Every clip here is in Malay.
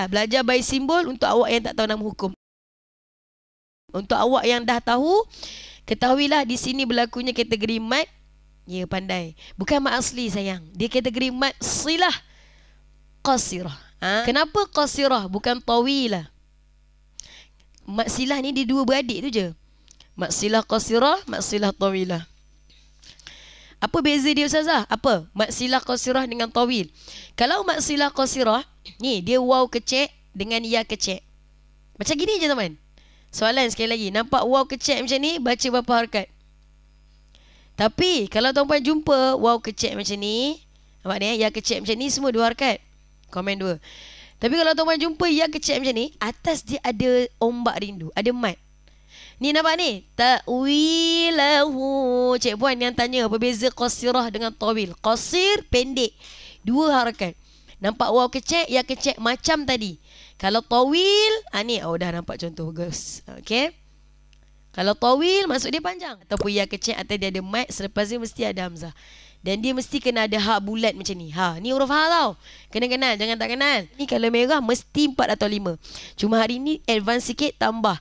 lah. Belajar by simbol untuk awak yang tak tahu nama hukum. Untuk awak yang dah tahu, ketahuilah di sini berlakunya kategori mat. Ya, pandai. Bukan mat asli sayang. Dia kategori mat silah qasirah. Kenapa qasirah bukan tawilah? Mat silah ni dia dua beradik tu je. Mat silah qasirah, mat silah tawilah. Apa beza dia Ustazah? Apa? Mat silah qasirah dengan tawil. Kalau mat silah qasirah, ni dia waw kecek dengan ya kecek. Macam gini je teman. Soalan sekali lagi. Nampak waw kecek macam ni, baca berapa harakat? Tapi kalau tuan-puan jumpa waw kecek macam ni, nampak ni ya kecek macam ni, semua 2 harakat. Komen 2. Tapi kalau tuan-puan jumpa ya kecek macam ni, atas dia ada ombak rindu, ada mat. Ni nampak ni, ta'wilahu. Cik Puan yang tanya apa beza qasirah dengan tawil. Qasir pendek, 2 harakat. Nampak waw kecek, ya kecek macam tadi. Kalau tawil, ni dah nampak contoh guys. Okey. Kalau tawil maksud dia panjang, ataupun ya kecek atau dia ada mat, selepas dia mesti ada hamzah. Dan dia mesti kena ada ha bulat macam ni. Ha, ni huruf ha tau. Kena kenal, jangan tak kenal. Ni kalau merah mesti 4 atau 5. Cuma hari ni advance sikit, tambah.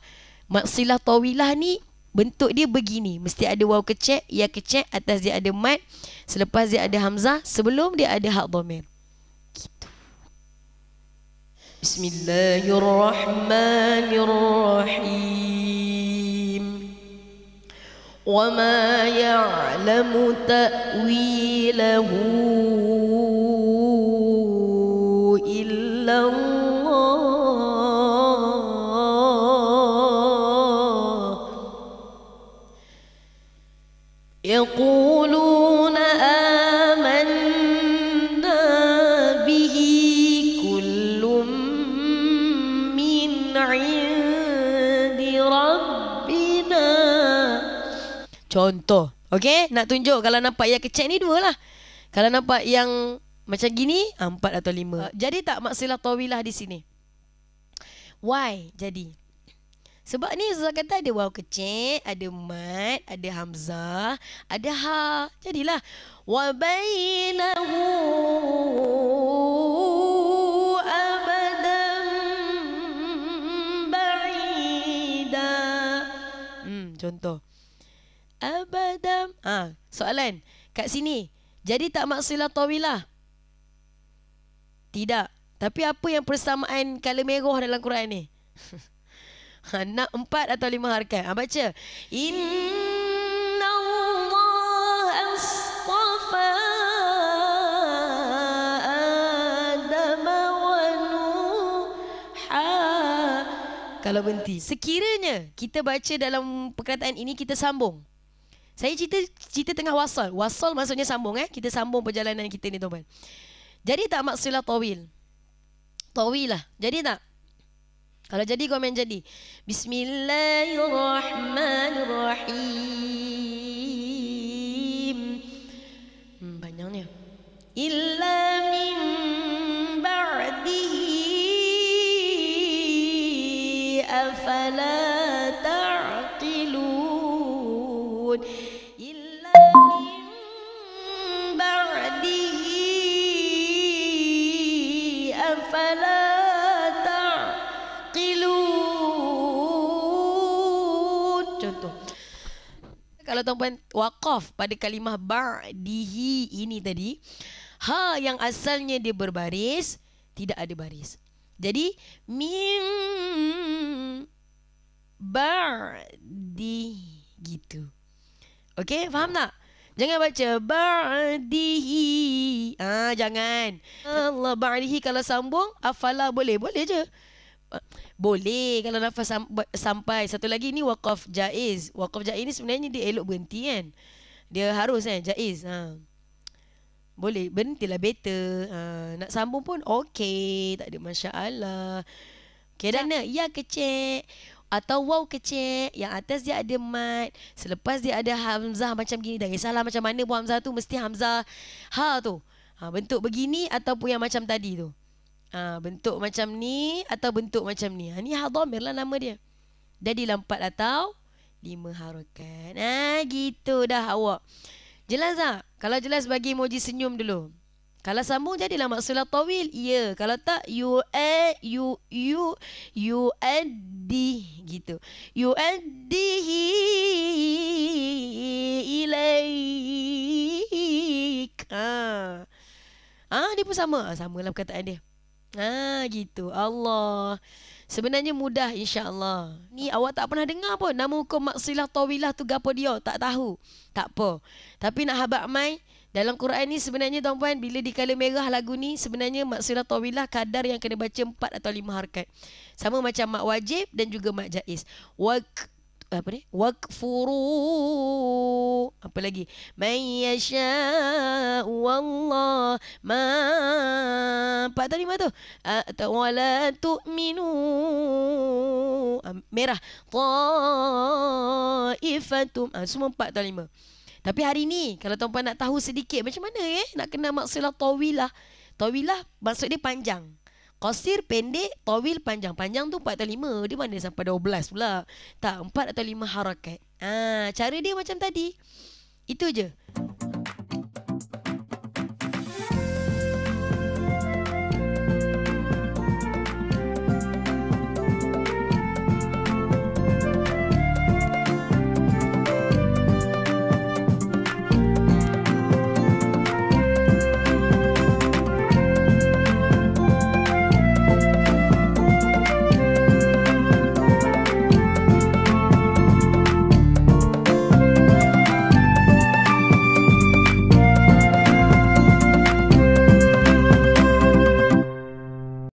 Mat silah tawilah ni bentuk dia begini. Mesti ada waw kecek, ya kecek, atas dia ada mat, selepas dia ada hamzah, sebelum dia ada hak dhamir. Gitu. Bismillahirrahmanirrahim. Wa ma ya'lamu ta'wilahu illa Allah. Yaquluna amanna bihi kullum min 'indi rabbina. Contoh. Okey, nak tunjuk kalau nampak yang kecek ni 2 lah. Kalau nampak yang macam gini 4 atau 5. Jadi tak mat silah tawilah di sini. Why jadi? Sebab ni Ustazah kata ada waw kecek, ada mat, ada hamzah, ada ha. Jadilah wa bainahu abadan ba'ida. Contoh. Abadam. Soalan. Kat sini. Jadi tak mat silah tawilah? Tidak. Tapi apa yang persamaan kala merah dalam Quran ni? Nak 4 atau 5 harakat. Baca. Inna Allah astafa Adam wa Nuha. Kalau berhenti. Sekiranya kita baca dalam perkataan ini, kita sambung. Saya cerita tengah wasal. Wasal maksudnya sambung. Kita sambung perjalanan kita ni tuan-tuan. Jadi tak mat silah tawil? Tawil lah. Jadi tak? Kalau jadi komen jadi. Bismillahirrahmanirrahim. Panjangnya. Illa min ba'dihi afala ta'qilun. Illa min ba'dihi afala. Kalau tuan-puan waqaf pada kalimah ba'dihi ini tadi, ha yang asalnya dia berbaris, tidak ada baris. Jadi mim ba'di gitu. Okey, faham tak? Jangan baca ba'dihi. Jangan. Allah ba'dihi kalau sambung, afala boleh je. Boleh kalau nafas sampai. Satu lagi ni waqaf jaiz. Waqaf jaiz ni sebenarnya dia elok berhenti kan. Dia harus jaiz. Boleh berhentilah better. Nak sambung pun okey, tak ada masya-Allah. Okey dah nak ya kecek atau waw kecek yang atas dia ada mat, selepas dia ada hamzah macam gini. Tak kisahlah macam mana pun hamzah tu, mesti hamzah ha tu. Bentuk begini ataupun yang macam tadi tu. Bentuk macam ni atau bentuk macam ni. Ni ha dhamir lah nama dia. Jadilah 4 atau 5 harakat. Gitu dah awak. Jelas tak? Kalau jelas bagi emoji senyum dulu. Kalau sambung jadilah maksilah tawil. Ya, kalau tak yuaddi gitu. Yuaddihi ilaik. Dia pun sama. Samalah perkataan dia. Gitu. Allah. Sebenarnya mudah, insya-Allah. Ni awak tak pernah dengar pun nama hukum maksilah tawilah tu gapo dia, tak tahu. Tak apa. Tapi nak habaq mai, dalam Quran ni sebenarnya tuan-puan, bila di kala merah lagu ni, sebenarnya maksilah tawilah kadar yang kena baca 4 atau 5 harakat. Sama macam mak wajib dan juga mak jaiz. Wakfuru. Apa lagi? Man yasha wallah ma 4 atau 5 tu. Wala tu'minu. Merah. Ta'ifatum. Semua 4 atau 5. Tapi hari ni kalau tuan-puan nak tahu sedikit macam mana nak kena maksilah tawilah. Tawilah maksud dia panjang. Qasir pendek, tawil panjang. Panjang tu 4 atau 5. Dia mana sampai 12 pula. Tak, 4 atau 5 harakat. Cara dia macam tadi. Itu je.